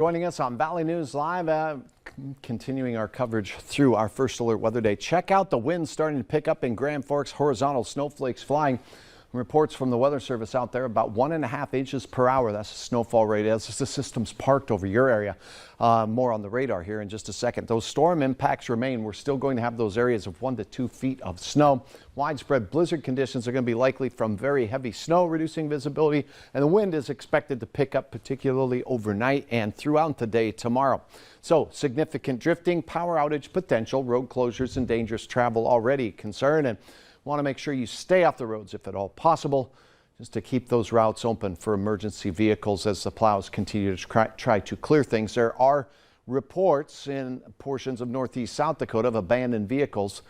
Joining us on Valley News Live, continuing our coverage through our first alert weather day. Check out the wind starting to pick up in Grand Forks, horizontal snowflakes flying. Reports from the Weather Service out there about 1.5 inches per hour. That's the snowfall rate as the system's parked over your area. More on the radar here in just a second. Those storm impacts remain. We're still going to have those areas of 1 to 2 feet of snow. Widespread blizzard conditions are going to be likely from very heavy snow, reducing visibility, and the wind is expected to pick up particularly overnight and throughout the day tomorrow. So significant drifting, power outage potential, road closures and dangerous travel already concern, and want to make sure you stay off the roads if at all possible, just to keep those routes open for emergency vehicles as the plows continue to try to clear things. There are reports in portions of northeast South Dakota of abandoned vehicles.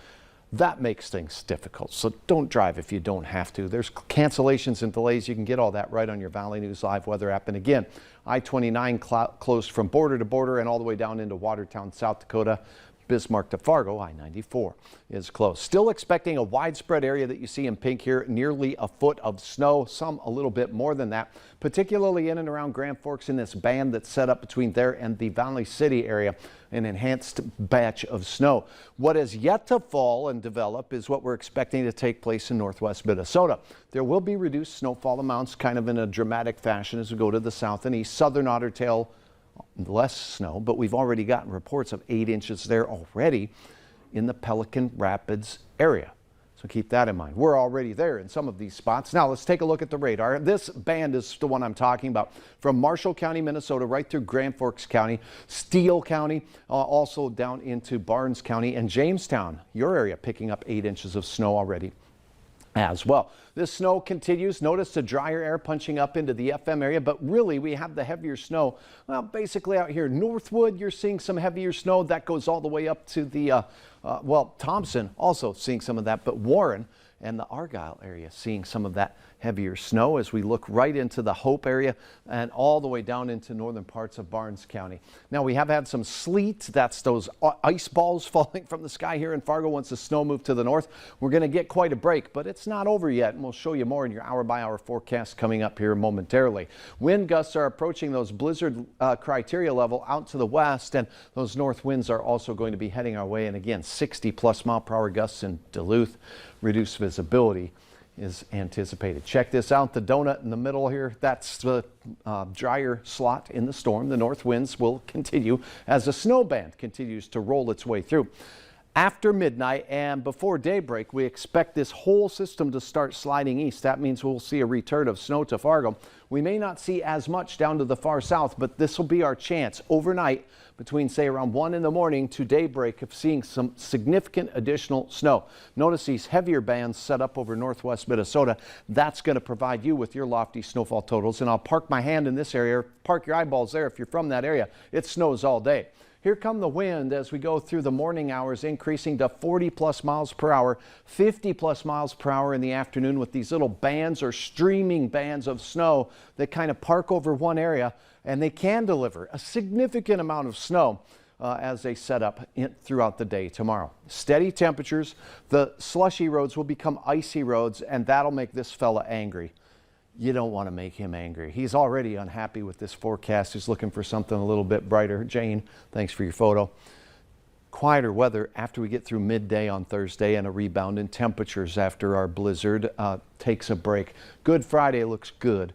That makes things difficult, so don't drive if you don't have to. There's cancellations and delays. You can get all that right on your Valley News Live weather app. And again, I-29 closed from border to border and all the way down into Watertown, South Dakota. Bismarck to Fargo, I-94 is closed. Still expecting a widespread area that you see in pink here, nearly a foot of snow, some a little bit more than that, particularly in and around Grand Forks in this band that's set up between there and the Valley City area, an enhanced batch of snow. What is yet to fall and develop is what we're expecting to take place in northwest Minnesota. There will be reduced snowfall amounts kind of in a dramatic fashion as we go to the south and east. Southern Otter Tail, less snow, but we've already gotten reports of 8 inches there already in the Pelican Rapids area. So keep that in mind. We're already there in some of these spots. Now let's take a look at the radar. This band is the one I'm talking about from Marshall County, Minnesota, right through Grand Forks County, Steele County, also down into Barnes County and Jamestown, your area, picking up 8 inches of snow already as well. This snow continues. Notice the drier air punching up into the FM area, but really we have the heavier snow. Well, basically out here, Northwood, you're seeing some heavier snow. That goes all the way up to the, Thompson also seeing some of that, but Warren and the Argyle area seeing some of that heavier snow as we look right into the Hope area and all the way down into northern parts of Barnes County. Now we have had some sleet. That's those ice balls falling from the sky here in Fargo once the snow moved to the north. We're going to get quite a break, but it's not over yet, and we'll show you more in your hour-by-hour forecast coming up here momentarily. Wind gusts are approaching those blizzard criteria level out to the west, and those north winds are also going to be heading our way, and again 60+ mile-per-hour gusts in Duluth. Reduced visibility is anticipated. Check this out, the donut in the middle here, that's the drier slot in the storm. The north winds will continue as the snow band continues to roll its way through. After midnight and before daybreak, we expect this whole system to start sliding east. That means we'll see a return of snow to Fargo. We may not see as much down to the far south, but this will be our chance overnight between, say, around 1 in the morning to daybreak of seeing some significant additional snow. Notice these heavier bands set up over northwest Minnesota. That's going to provide you with your lofty snowfall totals. And I'll park my hand in this area, park your eyeballs there if you're from that area. It snows all day. Here come the wind as we go through the morning hours, increasing to 40+ miles per hour, 50+ miles per hour in the afternoon with these little bands or streaming bands of snow that kind of park over one area, and they can deliver a significant amount of snow as they set up throughout the day tomorrow. Steady temperatures, the slushy roads will become icy roads, and that'll make this fella angry. You don't want to make him angry. He's already unhappy with this forecast. He's looking for something a little bit brighter. Jane, thanks for your photo. Quieter weather after we get through midday on Thursday and a rebound in temperatures after our blizzard takes a break. Good Friday looks good.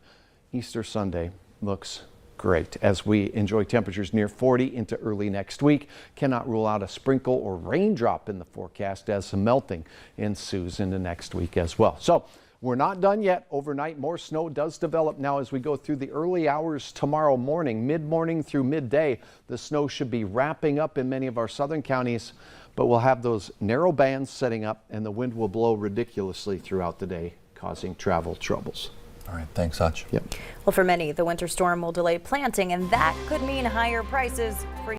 Easter Sunday looks great as we enjoy temperatures near 40 into early next week. Cannot rule out a sprinkle or raindrop in the forecast as some melting ensues into next week as well. So we're not done yet. Overnight, more snow does develop now as we go through the early hours tomorrow morning, mid-morning through midday. The snow should be wrapping up in many of our southern counties, but we'll have those narrow bands setting up and the wind will blow ridiculously throughout the day, causing travel troubles. All right, thanks, Hutch. Yep. Well, for many, the winter storm will delay planting, and that could mean higher prices for